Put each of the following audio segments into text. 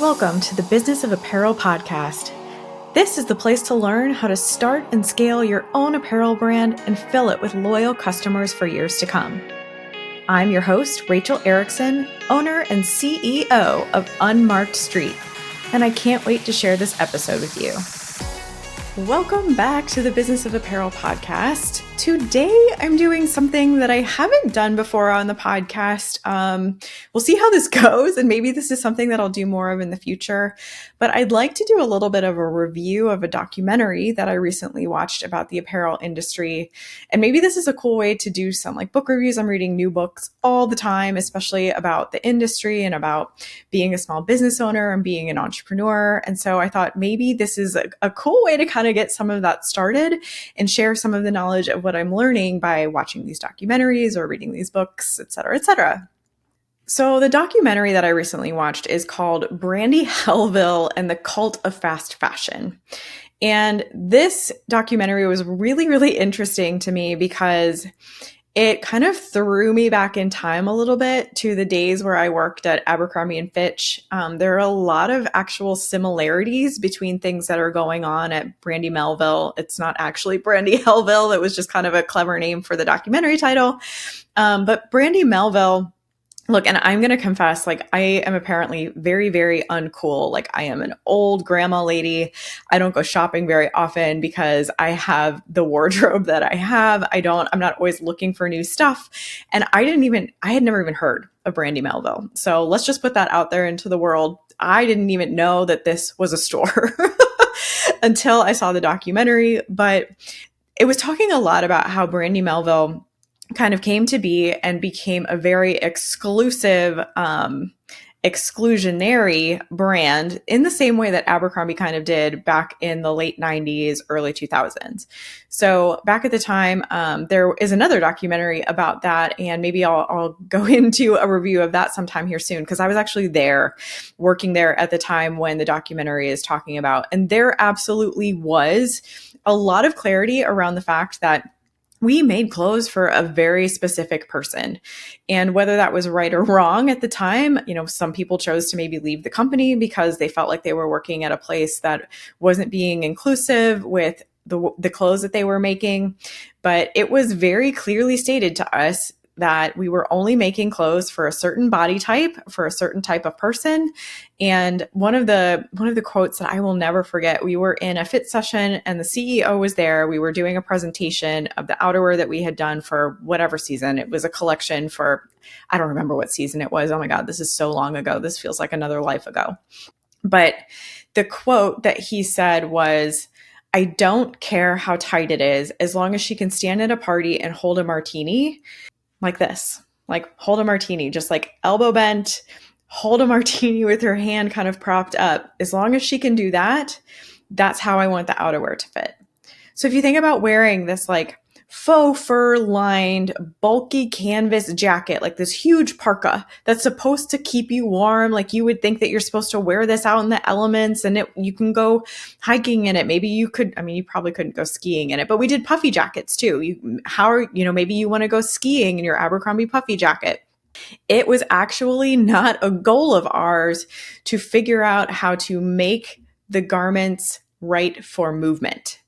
Welcome to the Business of Apparel podcast. This is the place to learn how to start and scale your own apparel brand and fill it with loyal customers for years to come. I'm your host, Rachel Erickson, owner and CEO of Unmarked Street, and I can't wait to share this episode with you. Welcome back to the Business of Apparel podcast. Today, I'm doing something that I haven't done before on the podcast. We'll see how this goes, and maybe this is something that I'll do more of in the future. But I'd like to do a little bit of a review of a documentary that I recently watched about the apparel industry. And maybe this is a cool way to do some like book reviews. I'm reading new books all the time, especially about the industry and about being a small business owner and being an entrepreneur. And so I thought maybe this is a cool way to kind of get some of that started and share some of the knowledge of what I'm learning by watching these documentaries or reading these books, et cetera, et cetera. So the documentary that I recently watched is called Brandy Melville and the Cult of Fast Fashion. And this documentary was really, really interesting to me because it kind of threw me back in time a little bit to the days where I worked at Abercrombie Fitch. There are a lot of actual similarities between things that are going on at Brandy Melville. It's not actually Brandy Hellville. It was just kind of a clever name for the documentary title. But Brandy Melville, look, and I'm going to confess, like, I am apparently very, very uncool. Like, I am an old grandma lady. I don't go shopping very often because I have the wardrobe that I have. I'm not always looking for new stuff. And I had never even heard of Brandy Melville. So let's just put that out there into the world. I didn't even know that this was a store until I saw the documentary. But it was talking a lot about how Brandy Melville kind of came to be and became a very exclusive, exclusionary brand in the same way that Abercrombie kind of did back in the late 90s, early 2000s. So back at the time, there is another documentary about that, and maybe I'll go into a review of that sometime here soon, because I was actually there, working there at the time when the documentary is talking about. And there absolutely was a lot of clarity around the fact that we made clothes for a very specific person. And whether that was right or wrong at the time, some people chose to maybe leave the company because they felt like they were working at a place that wasn't being inclusive with the clothes that they were making. But it was very clearly stated to us that we were only making clothes for a certain body type, for a certain type of person. And one of the quotes that I will never forget, we were in a fit session and the CEO was there. We were doing a presentation of the outerwear that we had done for whatever season. It was a collection for, I don't remember what season it was. Oh my God, this is so long ago. This feels like another life ago. But the quote that he said was, "I don't care how tight it is, as long as she can stand at a party and hold a martini like this, like hold a martini, just like elbow bent, hold a martini with her hand kind of propped up. As long as she can do that, that's how I want the outerwear to fit." So if you think about wearing this like faux fur lined, bulky canvas jacket, like this huge parka that's supposed to keep you warm, like you would think that you're supposed to wear this out in the elements and you can go hiking in it. Maybe you probably couldn't go skiing in it, but we did puffy jackets too. Maybe you want to go skiing in your Abercrombie puffy jacket. It was actually not a goal of ours to figure out how to make the garments right for movement.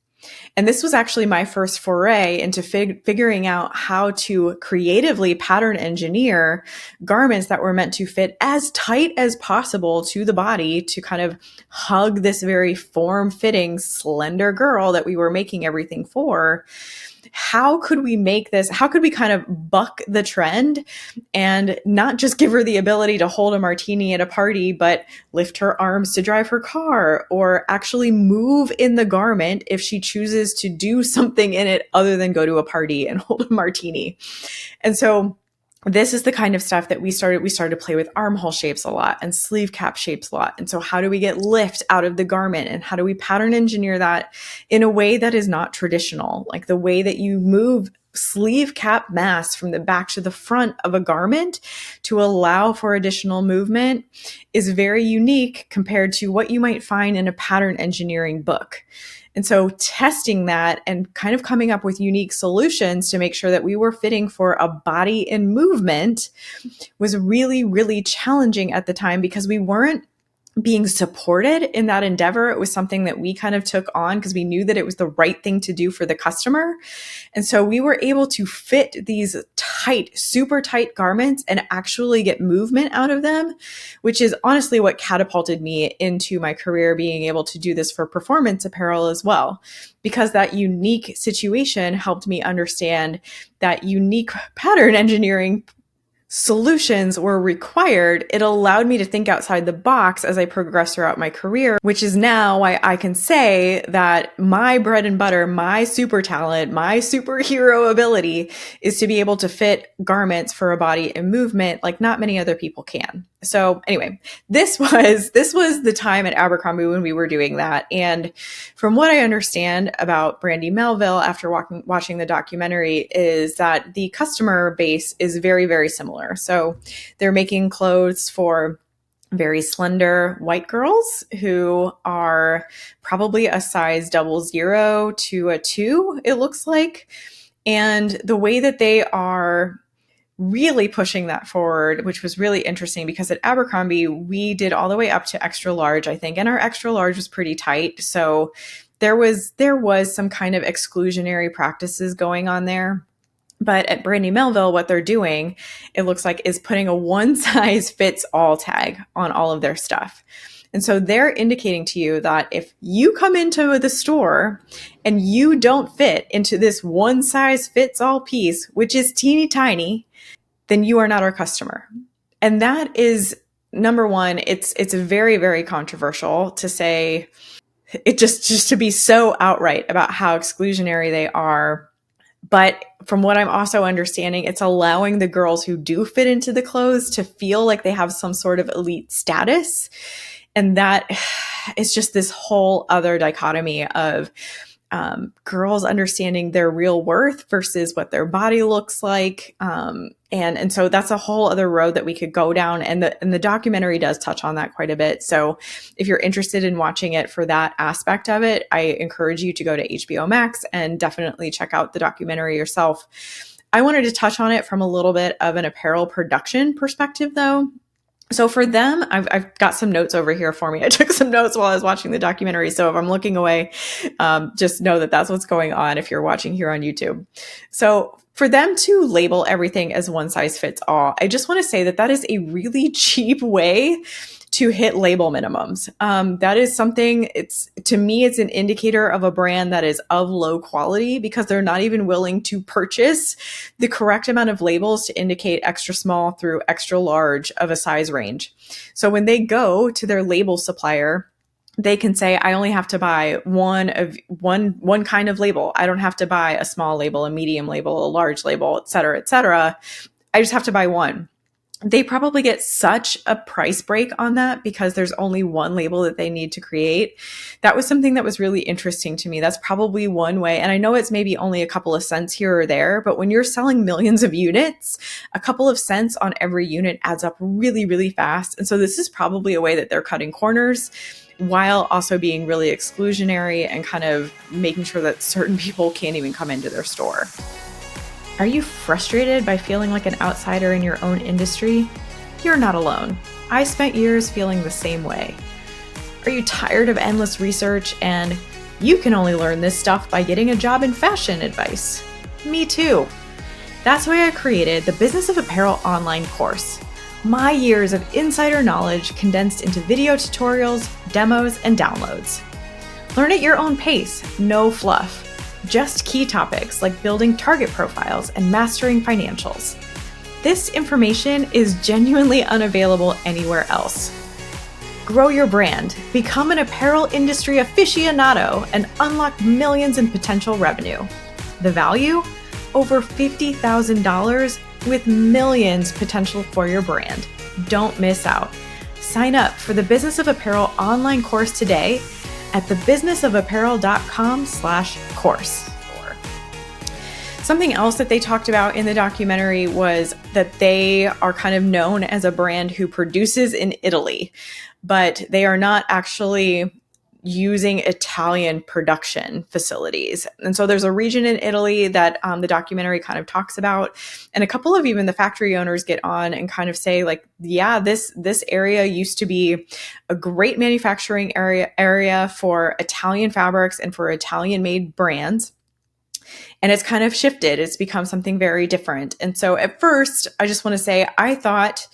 And this was actually my first foray into figuring out how to creatively pattern engineer garments that were meant to fit as tight as possible to the body to kind of hug this very form-fitting, slender girl that we were making everything for. How could we make this? How could we kind of buck the trend and not just give her the ability to hold a martini at a party, but lift her arms to drive her car or actually move in the garment if she chooses to do something in it other than go to a party and hold a martini? And so this is the kind of stuff that we started to play with armhole shapes a lot and sleeve cap shapes a lot. And so how do we get lift out of the garment and how do we pattern engineer that in a way that is not traditional? Like the way that you move sleeve cap mass from the back to the front of a garment to allow for additional movement is very unique compared to what you might find in a pattern engineering book. And so testing that and kind of coming up with unique solutions to make sure that we were fitting for a body in movement was really, really challenging at the time because we weren't being supported in that endeavor. It was something that we kind of took on because we knew that it was the right thing to do for the customer. And so we were able to fit these tight, super tight garments and actually get movement out of them, which is honestly what catapulted me into my career, being able to do this for performance apparel as well, because that unique situation helped me understand that unique pattern engineering solutions were required. It allowed me to think outside the box as I progressed throughout my career, which is now why I can say that my bread and butter, my super talent, my superhero ability is to be able to fit garments for a body in movement like not many other people can. So anyway, this was the time at Abercrombie when we were doing that. And from what I understand about Brandy Melville after watching the documentary is that the customer base is very, very similar. So they're making clothes for very slender white girls who are probably a size 00 to a 2, it looks like. And the way that they are really pushing that forward, which was really interesting because at Abercrombie, we did all the way up to extra large, I think, and our extra large was pretty tight. So there was some kind of exclusionary practices going on there. But at Brandy Melville, what they're doing, it looks like, is putting a one size fits all tag on all of their stuff. And so they're indicating to you that if you come into the store and you don't fit into this one size fits all piece, which is teeny tiny, then you are not our customer. And that is, number one, it's very, very controversial to say it, just to be so outright about how exclusionary they are. But from what I'm also understanding, it's allowing the girls who do fit into the clothes to feel like they have some sort of elite status. And that is just this whole other dichotomy of girls understanding their real worth versus what their body looks like. And so that's a whole other road that we could go down. And the documentary does touch on that quite a bit. So if you're interested in watching it for that aspect of it, I encourage you to go to HBO MAX and definitely check out the documentary yourself. I wanted to touch on it from a little bit of an apparel production perspective, though. So for them, I've got some notes over here for me. I took some notes while I was watching the documentary. So if I'm looking away, just know that that's what's going on if you're watching here on YouTube. So for them to label everything as one size fits all, I just want to say that is a really cheap way to hit label minimums. That is something, to me, it's an indicator of a brand that is of low quality because they're not even willing to purchase the correct amount of labels to indicate extra small through extra large of a size range. So when they go to their label supplier, they can say, I only have to buy one kind of label. I don't have to buy a small label, a medium label, a large label, et cetera, et cetera. I just have to buy one. They probably get such a price break on that because there's only one label that they need to create. That was something that was really interesting to me. That's probably one way. And I know it's maybe only a couple of cents here or there, but when you're selling millions of units, a couple of cents on every unit adds up really, really fast. And so this is probably a way that they're cutting corners while also being really exclusionary and kind of making sure that certain people can't even come into their store. Are you frustrated by feeling like an outsider in your own industry? You're not alone. I spent years feeling the same way. Are you tired of endless research and you can only learn this stuff by getting a job in fashion advice? Me too. That's why I created the Business of Apparel online course. My years of insider knowledge condensed into video tutorials, demos, and downloads. Learn at your own pace, no fluff. Just key topics like building target profiles and mastering financials. This information is genuinely unavailable anywhere else. Grow your brand, become an apparel industry aficionado, and unlock millions in potential revenue. The value? Over $50,000 with millions potential for your brand. Don't miss out. Sign up for the Business of Apparel online course today at thebusinessofapparel.com/course. Something else that they talked about in the documentary was that they are kind of known as a brand who produces in Italy, but they are not actually using Italian production facilities. And so there's a region in Italy that the documentary kind of talks about. And a couple of even the factory owners get on and kind of say like, yeah, this area used to be a great manufacturing area for Italian fabrics and for Italian made brands. And it's kind of shifted. It's become something very different. And so at first, I just want to say, I thought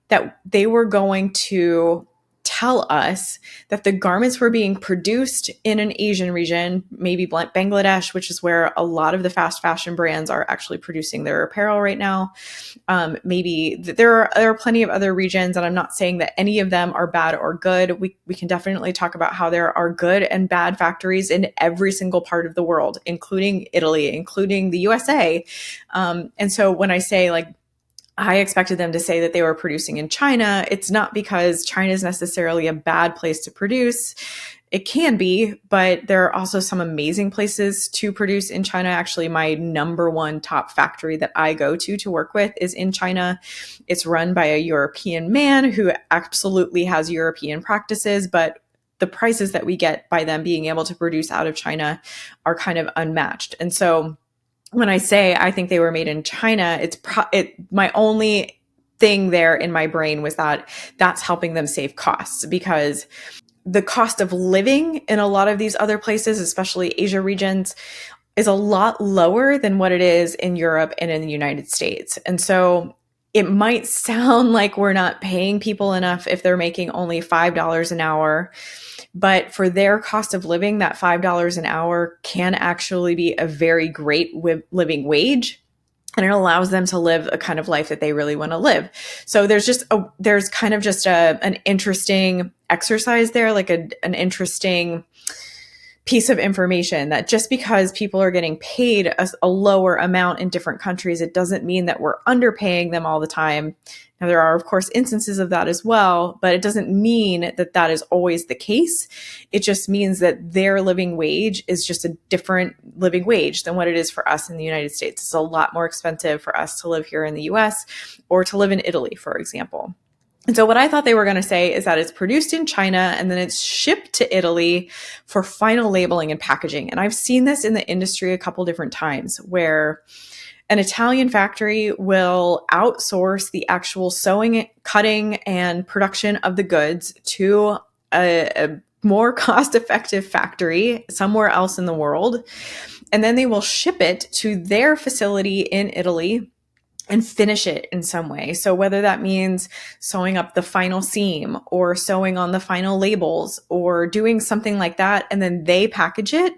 that they were going to tell us that the garments were being produced in an Asian region, maybe Bangladesh, which is where a lot of the fast fashion brands are actually producing their apparel right now. Maybe there are plenty of other regions, and I'm not saying that any of them are bad or good. We can definitely talk about how there are good and bad factories in every single part of the world, including Italy, including the USA. And so when I say like, I expected them to say that they were producing in China, it's not because China is necessarily a bad place to produce. It can be, but there are also some amazing places to produce in China. Actually, my number one top factory that I go to work with is in China. It's run by a European man who absolutely has European practices, but the prices that we get by them being able to produce out of China are kind of unmatched. And so when I say I think they were made in China, my only thing there in my brain was that that's helping them save costs, because the cost of living in a lot of these other places, especially Asia regions, is a lot lower than what it is in Europe and in the United States. And so it might sound like we're not paying people enough if they're making only $5 an hour. But for their cost of living, that $5 an hour can actually be a very great living wage. And it allows them to live a kind of life that they really want to live. So there's kind of just an interesting exercise there, like an interesting piece of information that just because people are getting paid a lower amount in different countries, it doesn't mean that we're underpaying them all the time. Now, there are, of course, instances of that as well, but it doesn't mean that that is always the case. It just means that their living wage is just a different living wage than what it is for us in the United States. It's a lot more expensive for us to live here in the US or to live in Italy, for example. And so what I thought they were going to say is that it's produced in China and then it's shipped to Italy for final labeling and packaging. And I've seen this in the industry a couple different times where an Italian factory will outsource the actual sewing, cutting, and production of the goods to a more cost-effective factory somewhere else in the world. And then they will ship it to their facility in Italy and finish it in some way. So whether that means sewing up the final seam or sewing on the final labels or doing something like that, and then they package it.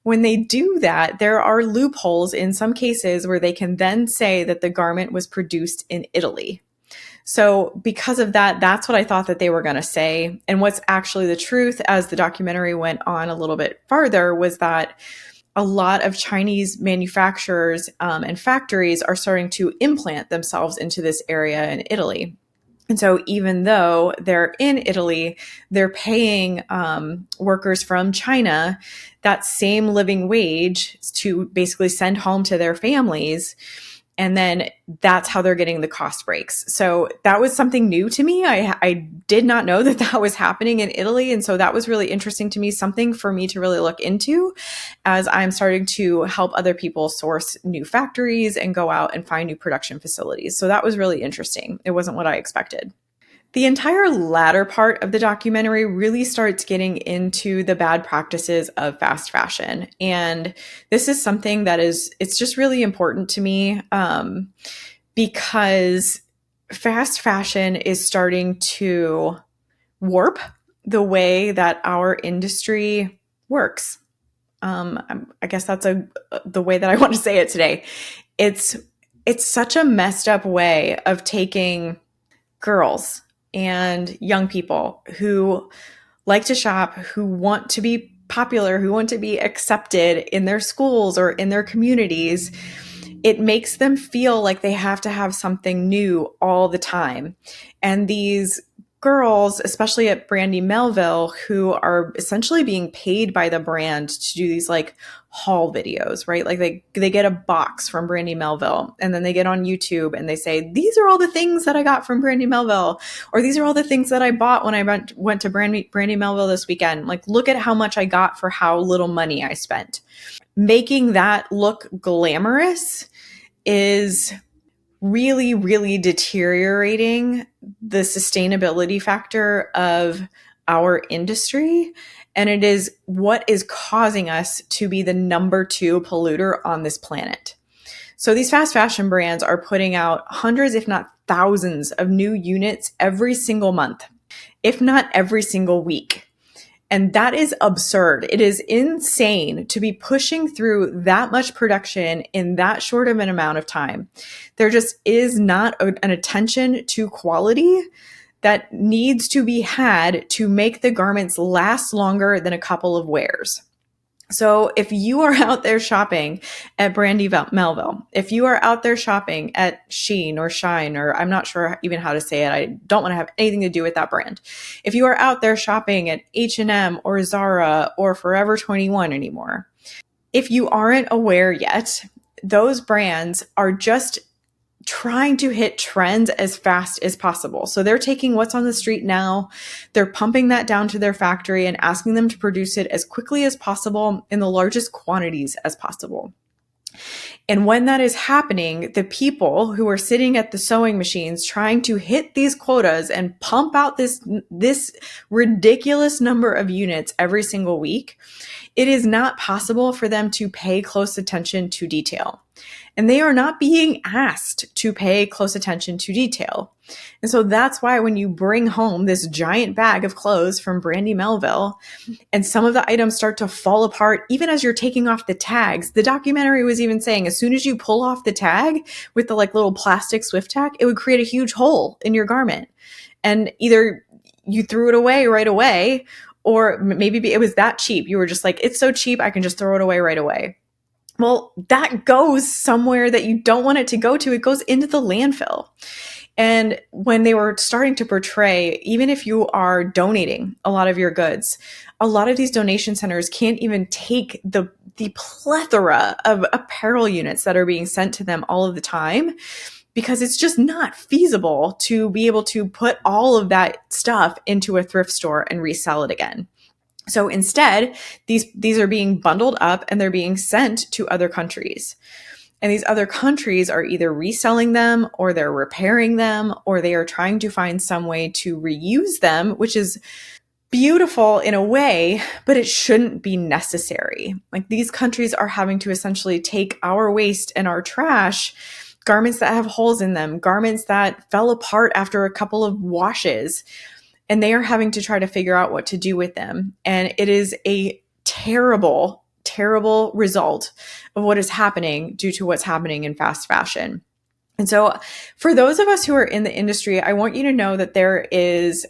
When they do that, there are loopholes in some cases where they can then say that the garment was produced in Italy. So because of that, that's what I thought that they were going to say. And what's actually the truth, as the documentary went on a little bit farther, was that a lot of Chinese manufacturers and factories are starting to implant themselves into this area in Italy. And so even though they're in Italy, they're paying workers from China that same living wage to basically send home to their families. And then that's how they're getting the cost breaks. So that was something new to me. I did not know that that was happening in Italy. And so that was really interesting to me, something for me to really look into as I'm starting to help other people source new factories and go out and find new production facilities. So that was really interesting. It wasn't what I expected. The entire latter part of the documentary really starts getting into the bad practices of fast fashion. And this is something that it's just really important to me because fast fashion is starting to warp the way that our industry works. I guess that's the way that I want to say it today. It's such a messed up way of taking girls and young people who like to shop, who want to be popular, who want to be accepted in their schools or in their communities. It makes them feel like they have to have something new all the time. And these girls, especially at Brandy Melville, who are essentially being paid by the brand to do these like haul videos, right? Like they get a box from Brandy Melville and then they get on YouTube and they say, these are all the things that I got from Brandy Melville, or these are all the things that I bought when I went to Brandy Melville this weekend. Like, look at how much I got for how little money I spent. Making that look glamorous is really, really deteriorating the sustainability factor of our industry. And it is what is causing us to be the number 2 polluter on this planet. So these fast fashion brands are putting out hundreds, if not thousands, of new units every single month, if not every single week. And that is absurd. It is insane to be pushing through that much production in that short of an amount of time. There just is not an attention to quality that needs to be had to make the garments last longer than a couple of wears. So if you are out there shopping at Brandy Melville, if you are out there shopping at Shein or Shine, or I'm not sure even how to say it, I don't want to have anything to do with that brand. If you are out there shopping at H&M or Zara or Forever 21 anymore, if you aren't aware yet, those brands are just trying to hit trends as fast as possible. So they're taking what's on the street now, they're pumping that down to their factory and asking them to produce it as quickly as possible in the largest quantities as possible. And when that is happening, the people who are sitting at the sewing machines trying to hit these quotas and pump out this ridiculous number of units every single week, it is not possible for them to pay close attention to detail. And they are not being asked to pay close attention to detail. And so that's why when you bring home this giant bag of clothes from Brandy Melville and some of the items start to fall apart, even as you're taking off the tags, the documentary was even saying as soon as you pull off the tag with the like little plastic swift tack, it would create a huge hole in your garment. And either you threw it away right away, or maybe it was that cheap. You were just like, it's so cheap, I can just throw it away right away. Well, that goes somewhere that you don't want it to go to. It goes into the landfill. And when they were starting to portray, even if you are donating a lot of your goods, a lot of these donation centers can't even take the plethora of apparel units that are being sent to them all of the time, because it's just not feasible to be able to put all of that stuff into a thrift store and resell it again. So instead, these are being bundled up and they're being sent to other countries. And these other countries are either reselling them or they're repairing them, or they are trying to find some way to reuse them, which is beautiful in a way, but it shouldn't be necessary. Like, these countries are having to essentially take our waste and our trash, garments that have holes in them, garments that fell apart after a couple of washes, and they are having to try to figure out what to do with them. And it is a terrible, terrible result of what is happening due to what's happening in fast fashion. And so for those of us who are in the industry, I want you to know that there is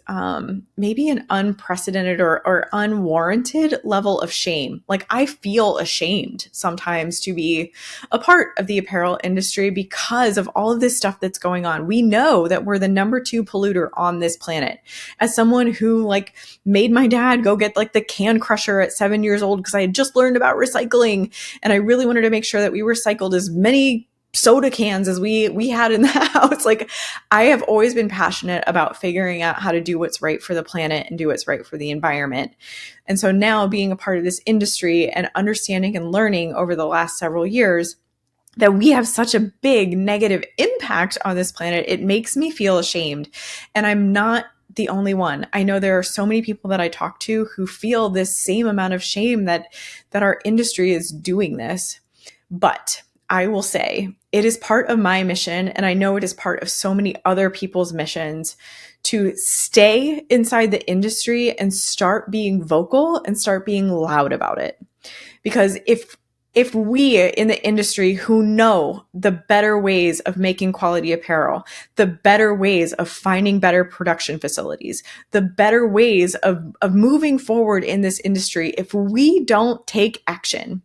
maybe an unprecedented or unwarranted level of shame. Like, I feel ashamed sometimes to be a part of the apparel industry because of all of this stuff that's going on. We know that we're the number 2 polluter on this planet. As someone who like made my dad go get like the can crusher at 7 years old because I had just learned about recycling, and I really wanted to make sure that we recycled as many soda cans as we had in the house. Like, I have always been passionate about figuring out how to do what's right for the planet and do what's right for the environment. And so now, being a part of this industry and understanding and learning over the last several years that we have such a big negative impact on this planet, it makes me feel ashamed. And I'm not the only one. I know there are so many people that I talk to who feel this same amount of shame that our industry is doing this. But I will say it is part of my mission, and I know it is part of so many other people's missions, to stay inside the industry and start being vocal and start being loud about it. Because if we in the industry who know the better ways of making quality apparel, the better ways of finding better production facilities, the better ways of moving forward in this industry, if we don't take action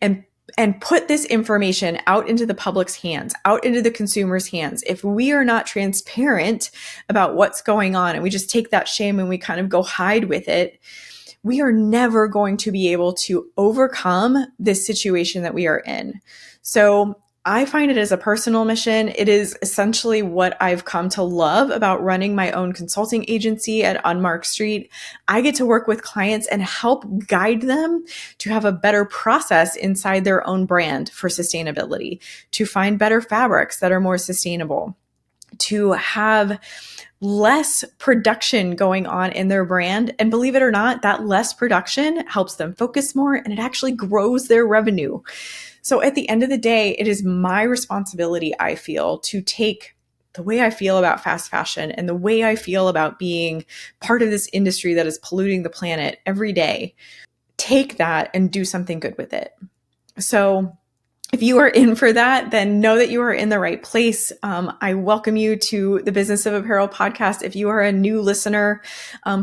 and and put this information out into the public's hands, out into the consumer's hands, if we are not transparent about what's going on and we just take that shame and we kind of go hide with it, we are never going to be able to overcome this situation that we are in. So I find it as a personal mission. It is essentially what I've come to love about running my own consulting agency at Unmarked Street. I get to work with clients and help guide them to have a better process inside their own brand for sustainability, to find better fabrics that are more sustainable, to have less production going on in their brand. And believe it or not, that less production helps them focus more and it actually grows their revenue. So at the end of the day, it is my responsibility, I feel, to take the way I feel about fast fashion and the way I feel about being part of this industry that is polluting the planet every day, take that and do something good with it. So if you are in for that, then know that you are in the right place. I welcome you to the Business of Apparel podcast. If you are a new listener,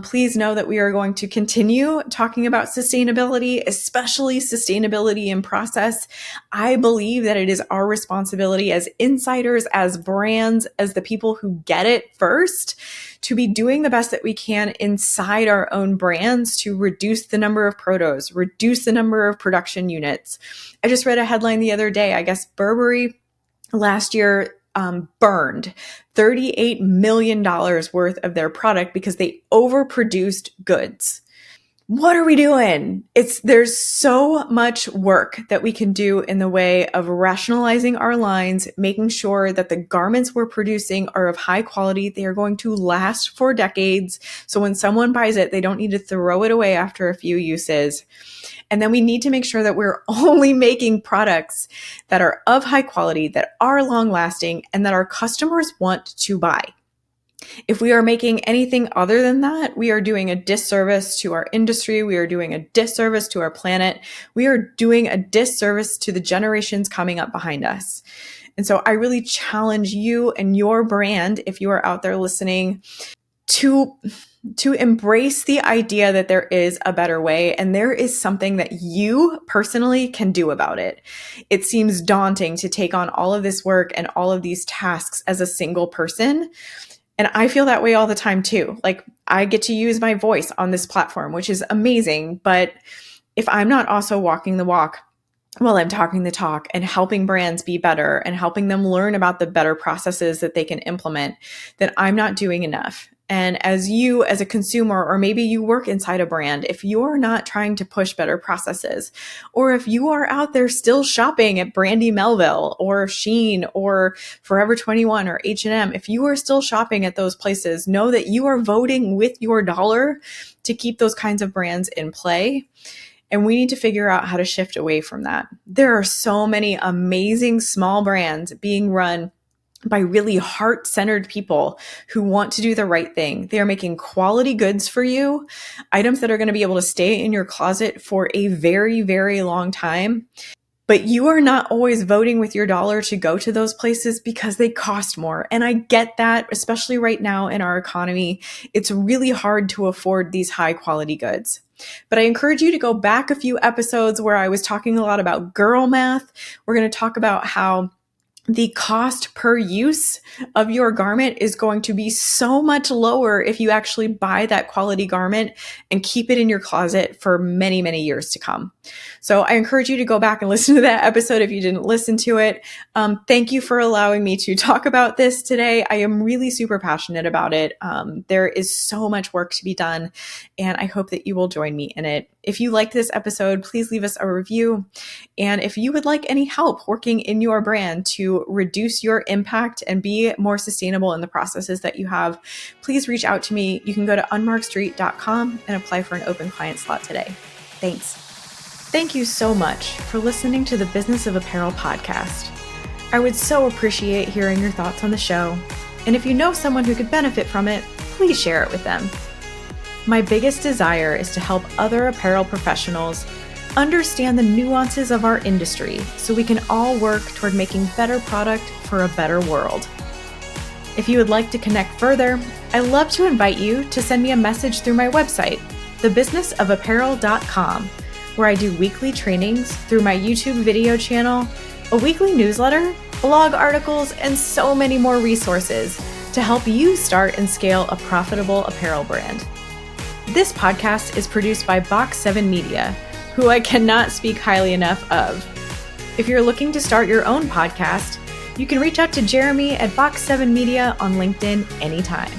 please know that we are going to continue talking about sustainability, especially sustainability in process. I believe that it is our responsibility as insiders, as brands, as the people who get it first, to be doing the best that we can inside our own brands to reduce the number of protos, reduce the number of production units. I just read a headline the other day. I guess Burberry last year burned $38 million worth of their product because they overproduced goods. What are we doing? There's so much work that we can do in the way of rationalizing our lines, making sure that the garments we're producing are of high quality. They are going to last for decades. So when someone buys it, they don't need to throw it away after a few uses. And then we need to make sure that we're only making products that are of high quality, that are long lasting, and that our customers want to buy. If we are making anything other than that, we are doing a disservice to our industry. We are doing a disservice to our planet. We are doing a disservice to the generations coming up behind us. And so I really challenge you and your brand, if you are out there listening, to embrace the idea that there is a better way and there is something that you personally can do about it. It seems daunting to take on all of this work and all of these tasks as a single person. And I feel that way all the time too. Like, I get to use my voice on this platform, which is amazing. But if I'm not also walking the walk while I'm talking the talk and helping brands be better and helping them learn about the better processes that they can implement, then I'm not doing enough. And as a consumer, or maybe you work inside a brand, if you're not trying to push better processes, or if you are out there still shopping at Brandy Melville or Shein or Forever 21 or H&M, if you are still shopping at those places, know that you are voting with your dollar to keep those kinds of brands in play. And we need to figure out how to shift away from that. There are so many amazing small brands being run by really heart-centered people who want to do the right thing. They are making quality goods for you, items that are going to be able to stay in your closet for a very, very long time. But you are not always voting with your dollar to go to those places because they cost more. And I get that, especially right now in our economy. It's really hard to afford these high-quality goods. But I encourage you to go back a few episodes where I was talking a lot about girl math. We're going to talk about how the cost per use of your garment is going to be so much lower if you actually buy that quality garment and keep it in your closet for many, many years to come. So I encourage you to go back and listen to that episode if you didn't listen to it. Thank you for allowing me to talk about this today. I am really super passionate about it. There is so much work to be done, and I hope that you will join me in it. If you liked this episode, please leave us a review. And if you would like any help working in your brand to reduce your impact and be more sustainable in the processes that you have, please reach out to me. You can go to unmarkedstreet.com and apply for an open client slot today. Thanks. Thank you so much for listening to the Business of Apparel podcast. I would so appreciate hearing your thoughts on the show. And if you know someone who could benefit from it, please share it with them. My biggest desire is to help other apparel professionals understand the nuances of our industry so we can all work toward making better product for a better world. If you would like to connect further, I'd love to invite you to send me a message through my website, thebusinessofapparel.com, where I do weekly trainings through my YouTube video channel, a weekly newsletter, blog articles, and so many more resources to help you start and scale a profitable apparel brand. This podcast is produced by Box 7 Media, who I cannot speak highly enough of. If you're looking to start your own podcast, you can reach out to Jeremy at Box 7 Media on LinkedIn anytime.